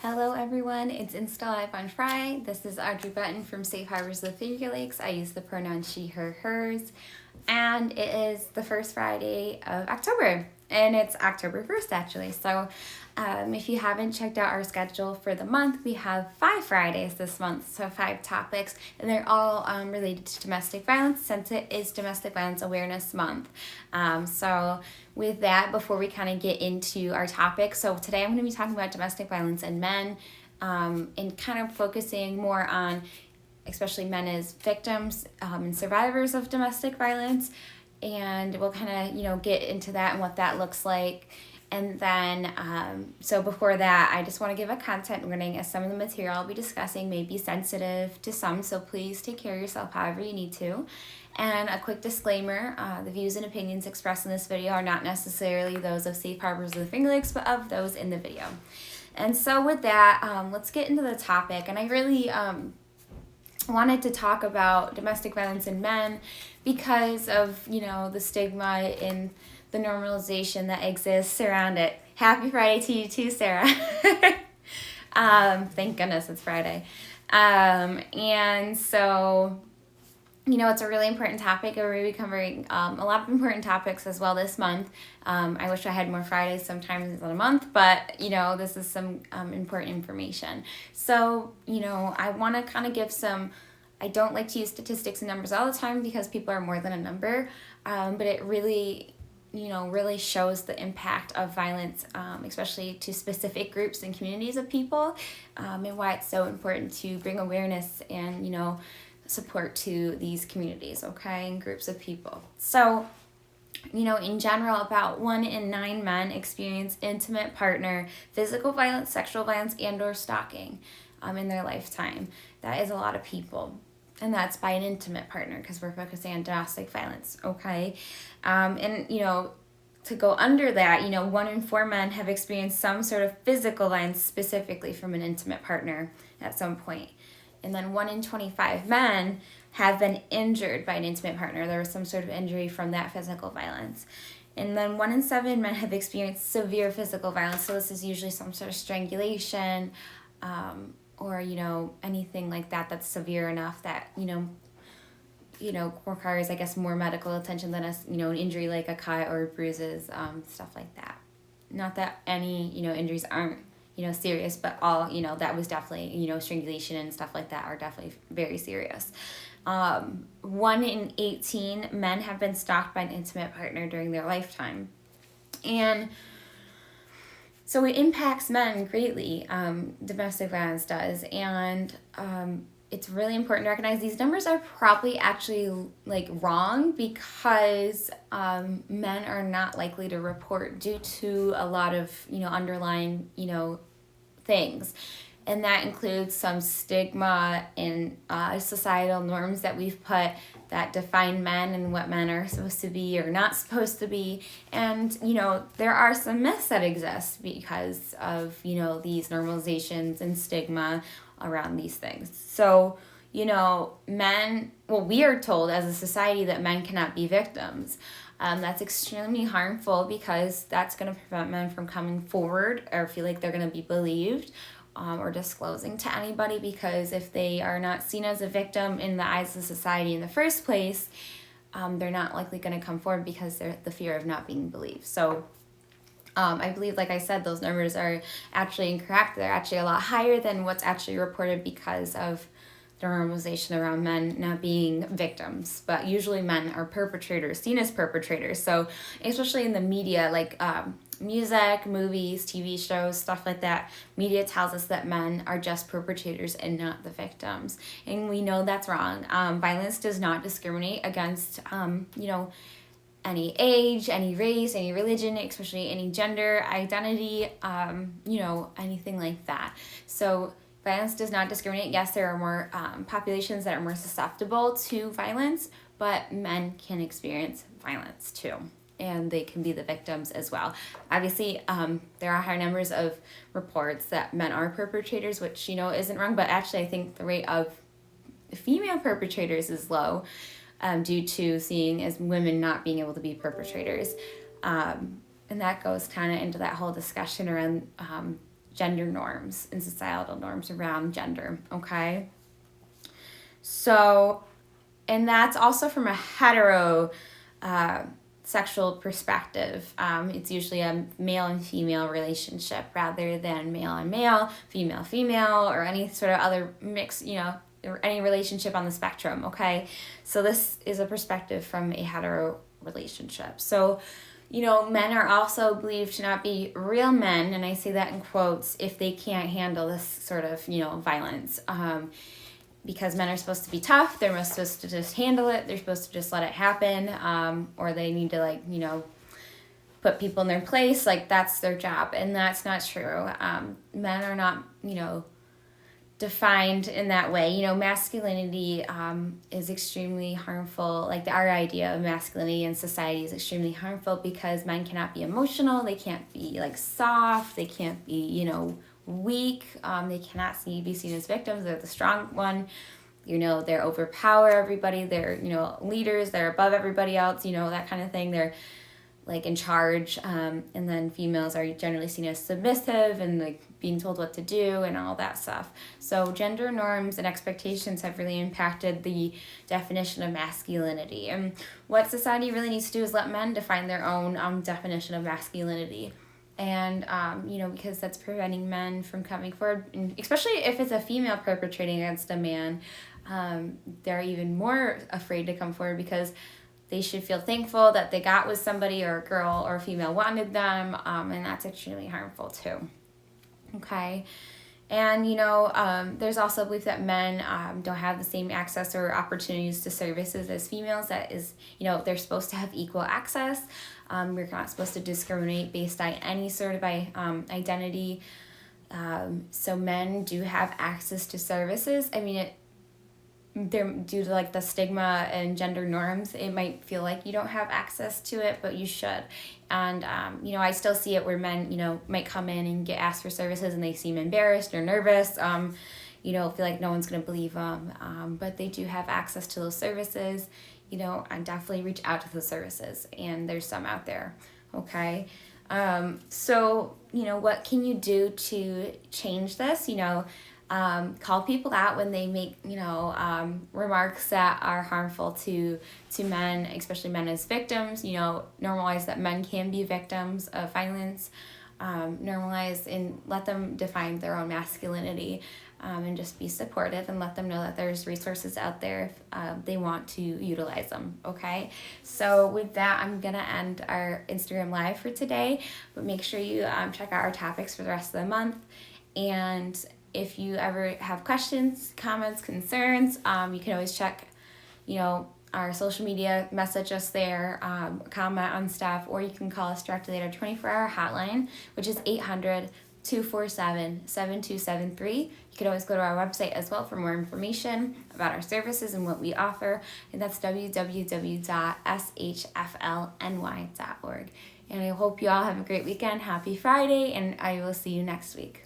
Hello everyone, it's Insta Live on Fry. This is Audrey Button from Safe Harbors of the Finger Lakes. I use the pronouns she, her, hers. And it is the first Friday of October. And it's October 1st actually. So if you haven't checked out our schedule for the month, we have 5 Fridays this month. So 5 topics. And they're all related to domestic violence since it is Domestic Violence Awareness Month. So with that, before we kind of get into our topic, so today I'm going to be talking about domestic violence and men and kind of focusing more on especially men as victims and survivors of domestic violence. And we'll kind of, get into that and what that looks like. And then, so before that, I just want to give a content warning as some of the material I'll be discussing may be sensitive to some, so please take care of yourself however you need to. And a quick disclaimer, the views and opinions expressed in this video are not necessarily those of Safe Harbors of the Finger Lakes, but of those in the video. And so with that, let's get into the topic. And I really wanted to talk about domestic violence in men because of, the stigma and the normalization that exists around it. Happy Friday to you too, Sarah. Thank goodness it's Friday. And so, it's a really important topic. We're going to be covering a lot of important topics as well this month. I wish I had more Fridays sometimes in a month, but, this is some important information. So, I want to kind of give some, I don't like to use statistics and numbers all the time because people are more than a number, but it really shows the impact of violence, especially to specific groups and communities of people, and why it's so important to bring awareness and, support to these communities, okay, and groups of people. So, in general, about 1 in 9 men experience intimate partner physical violence, sexual violence, and or stalking in their lifetime. That is a lot of people. And that's by an intimate partner because we're focusing on domestic violence, okay? And, to go under that, 1 in 4 men have experienced some sort of physical violence specifically from an intimate partner at some point. And then 1 in 25 men have been injured by an intimate partner. There was some sort of injury from that physical violence. And then 1 in 7 men have experienced severe physical violence. So this is usually some sort of strangulation, or, anything like that that's severe enough that, requires, I guess, more medical attention than an injury like a cut or bruises, stuff like that. Not that any, injuries aren't, serious, but all, that was definitely, strangulation and stuff like that are definitely very serious. 1 in 18 men have been stalked by an intimate partner during their lifetime. And so it impacts men greatly, domestic violence does, and it's really important to recognize these numbers are probably actually wrong because men are not likely to report due to a lot of underlying things. And that includes some stigma and societal norms that we've put that define men and what men are supposed to be or not supposed to be. And, there are some myths that exist because of, these normalizations and stigma around these things. So, men, we are told as a society that men cannot be victims. That's extremely harmful because that's going to prevent men from coming forward or feel like they're going to be believed. Or disclosing to anybody, because if they are not seen as a victim in the eyes of society in the first place, they're not likely going to come forward because they're the fear of not being believed. So I believe, like I said, those numbers are actually incorrect. They're actually a lot higher than what's actually reported because of the normalization around men not being victims. But usually men are perpetrators, seen as perpetrators. So especially in the media, music, movies, TV shows, stuff like that, media tells us that men are just perpetrators and not the victims. And we know that's wrong. Violence does not discriminate against, any age, any race, any religion, especially any gender, identity, anything like that. So violence does not discriminate. Yes, there are more populations that are more susceptible to violence, but men can experience violence too. And they can be the victims as well. Obviously, there are higher numbers of reports that men are perpetrators, which, isn't wrong. But actually, I think the rate of female perpetrators is low due to seeing as women not being able to be perpetrators. And that goes kind of into that whole discussion around, gender norms and societal norms around gender, okay? So, and that's also from a hetero sexual perspective. It's usually a male and female relationship rather than male and male, female, or any sort of other mix, or any relationship on the spectrum, okay? So this is a perspective from a hetero relationship. So, men are also believed to not be real men, and I say that in quotes, if they can't handle this sort of, violence. Because men are supposed to be tough, they're supposed to just handle it, they're supposed to just let it happen, or they need to, put people in their place, that's their job, and that's not true. Men are not, defined in that way. Masculinity is extremely harmful. Our idea of masculinity in society is extremely harmful because men cannot be emotional, they can't be soft, they can't be, weak, they cannot be seen as victims, they're the strong one, they're overpower everybody, they're, leaders, they're above everybody else, that kind of thing, they're in charge, and then females are generally seen as submissive and being told what to do and all that stuff. So gender norms and expectations have really impacted the definition of masculinity, and what society really needs to do is let men define their own definition of masculinity. And, because that's preventing men from coming forward, and especially if it's a female perpetrating against a man, they're even more afraid to come forward because they should feel thankful that they got with somebody, or a girl or a female wanted them, and that's extremely harmful too. Okay. And, there's also a belief that men don't have the same access or opportunities to services as females. That is, they're supposed to have equal access. We're not supposed to discriminate based on any sort of identity. So men do have access to services. I mean, they're due to the stigma and gender norms, it might feel like you don't have access to it, but you should. And I still see it where men might come in and get asked for services and they seem embarrassed or nervous, feel like no one's going to believe them, but they do have access to those services, and definitely reach out to those services, and there's some out there. Okay. So what can you do to change this? Call people out when they make, remarks that are harmful to men, especially men as victims. Normalize that men can be victims of violence. Normalize and let them define their own masculinity, and just be supportive and let them know that there's resources out there if they want to utilize them, okay? So with that, I'm going to end our Instagram Live for today, but make sure you check out our topics for the rest of the month. And if you ever have questions, comments, concerns, you can always check, our social media, message us there, comment on stuff, or you can call us directly at our 24-hour hotline, which is 800-247-7273. You can always go to our website as well for more information about our services and what we offer, and that's www.shflny.org. And I hope you all have a great weekend. Happy Friday, and I will see you next week.